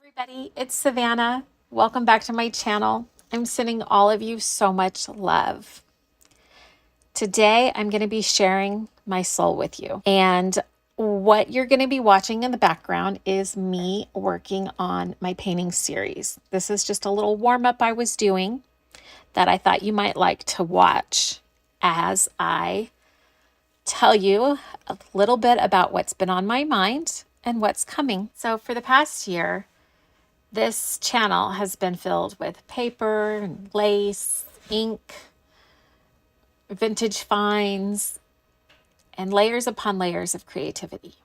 Everybody, it's Savannah. Welcome back to my channel. I'm sending all of you so much love. Today, I'm going to be sharing my soul with you. And what you're going to be watching in the background is me working on my painting series. This is just a little warm-up I was doing that I thought you might like to watch as I tell you a little bit about what's been on my mind and what's coming. So for the past year, this channel has been filled with paper and lace, ink, vintage finds, and layers upon layers of creativity.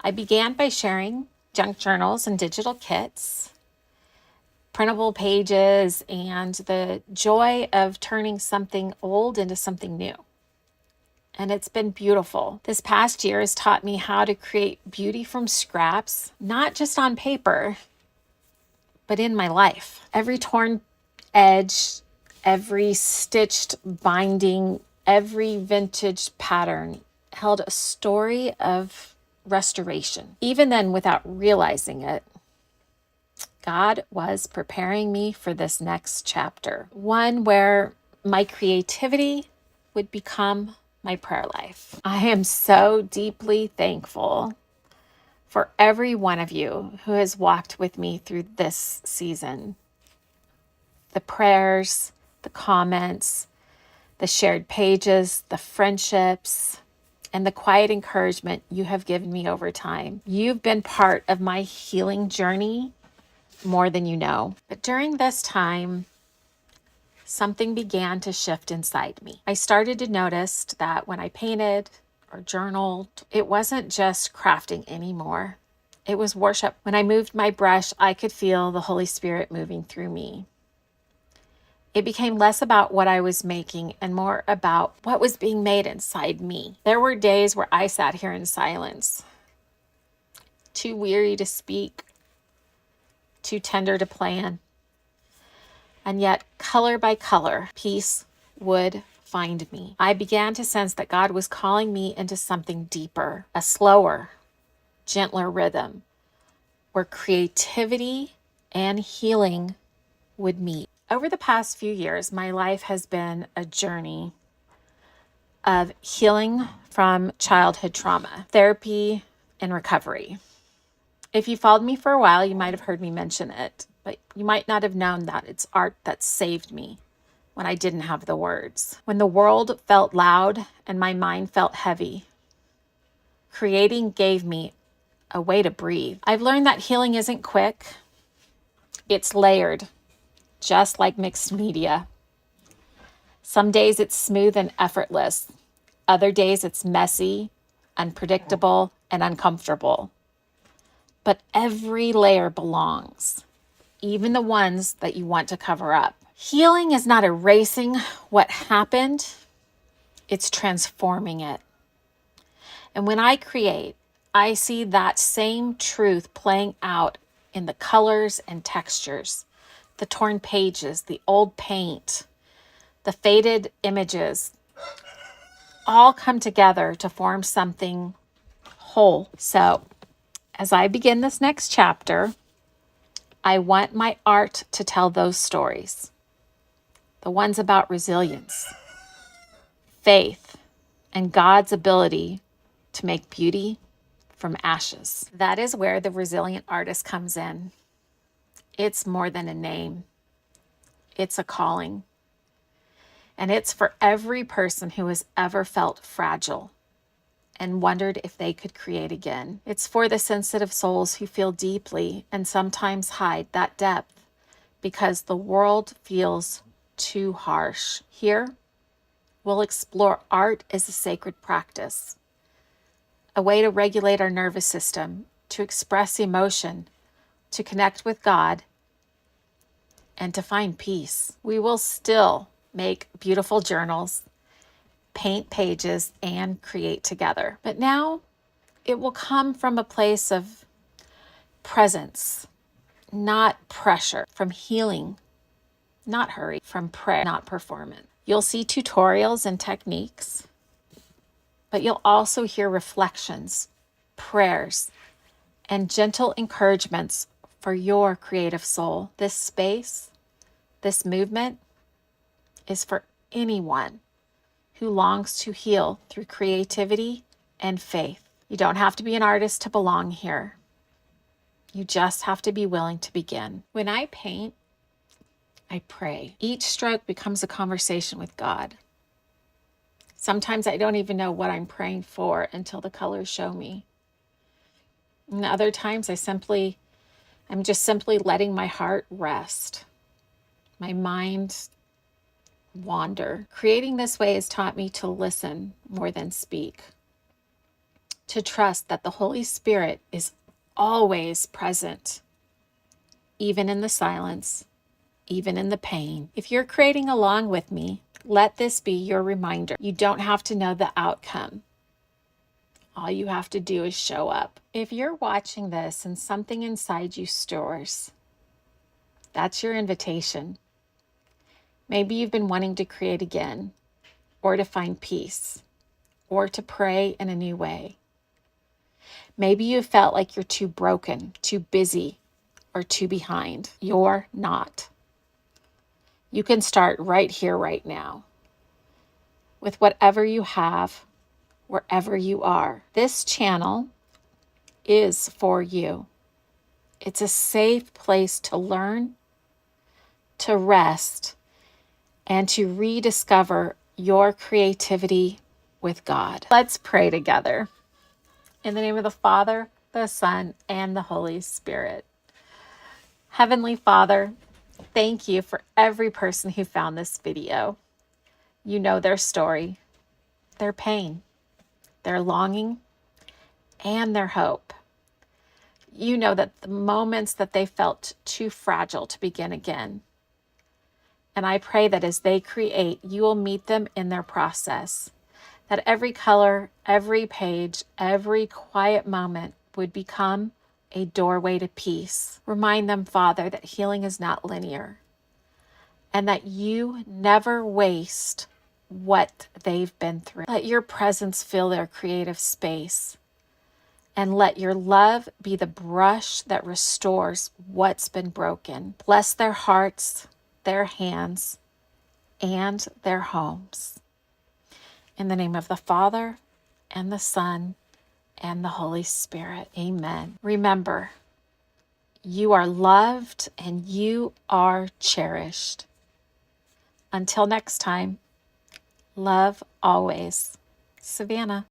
I began by sharing junk journals and digital kits, printable pages, and the joy of turning something old into something new. And it's been beautiful. This past year has taught me how to create beauty from scraps, not just on paper, but in my life. Every torn edge, every stitched binding, every vintage pattern held a story of restoration. Even then, without realizing it, God was preparing me for this next chapter, one where my creativity would become my prayer life. I am so deeply thankful for every one of you who has walked with me through this season. The prayers, the comments, the shared pages, the friendships, and the quiet encouragement you have given me over time. You've been part of my healing journey more than you know. But during this time, something began to shift inside me. I started to notice that when I painted or journaled, it wasn't just crafting anymore. It was worship. When I moved my brush, I could feel the Holy Spirit moving through me. It became less about what I was making and more about what was being made inside me. There were days where I sat here in silence, too weary to speak, too tender to plan. And yet, color by color, peace would find me. I began to sense that God was calling me into something deeper, a slower, gentler rhythm, where creativity and healing would meet. Over the past few years, my life has been a journey of healing from childhood trauma, therapy, and recovery. If you followed me for a while, you might have heard me mention it, but you might not have known that it's art that saved me when I didn't have the words. When the world felt loud and my mind felt heavy, creating gave me a way to breathe. I've learned that healing isn't quick, it's layered, just like mixed media. Some days it's smooth and effortless. Other days it's messy, unpredictable, and uncomfortable. But every layer belongs, even the ones that you want to cover up. Healing is not erasing what happened, it's transforming it. And when I create, I see that same truth playing out in the colors and textures, the torn pages, the old paint, the faded images, all come together to form something whole. So as I begin this next chapter, I want my art to tell those stories. The ones about resilience, faith, and God's ability to make beauty from ashes. That is where the resilient artist comes in. It's more than a name. It's a calling. And it's for every person who has ever felt fragile and wondered if they could create again. It's for the sensitive souls who feel deeply and sometimes hide that depth because the world feels too harsh. Here, we'll explore art as a sacred practice, a way to regulate our nervous system, to express emotion, to connect with God, and to find peace. We will still make beautiful journals, paint pages, and create together. But now it will come from a place of presence, not pressure, from healing, not hurry, from prayer, not performance. You'll see tutorials and techniques, but you'll also hear reflections, prayers, and gentle encouragements for your creative soul. This space, this movement is for anyone who longs to heal through creativity and faith. You don't have to be an artist to belong here. You just have to be willing to begin. When I paint, I pray. Each stroke becomes a conversation with God. Sometimes I don't even know what I'm praying for until the colors show me. And other times I'm just simply letting my heart rest, my mind wander. Creating this way has taught me to listen more than speak, to trust that the Holy Spirit is always present, even in the silence, even in the pain. If you're creating along with me, let this be your reminder. You don't have to know the outcome. All you have to do is show up. If you're watching this and something inside you stirs, that's your invitation. Maybe you've been wanting to create again, or to find peace, or to pray in a new way. Maybe you felt like you're too broken, too busy, or too behind. You're not. You can start right here, right now, with whatever you have, wherever you are. This channel is for you. It's a safe place to learn, to rest, and to rediscover your creativity with God. Let's pray together. In the name of the Father, the Son, and the Holy Spirit. Heavenly Father, thank you for every person who found this video. You know their story, their pain, their longing, and their hope. You know that the moments that they felt too fragile to begin again. And I pray that as they create, you will meet them in their process, that every color, every page, every quiet moment would become a doorway to peace. Remind them, Father, that healing is not linear and that you never waste what they've been through. Let your presence fill their creative space, and let your love be the brush that restores what's been broken. Bless their hearts, their hands, and their homes. In the name of the Father, and the Son, and the Holy Spirit. Amen. Remember, you are loved and you are cherished. Until next time, love always. Savannah.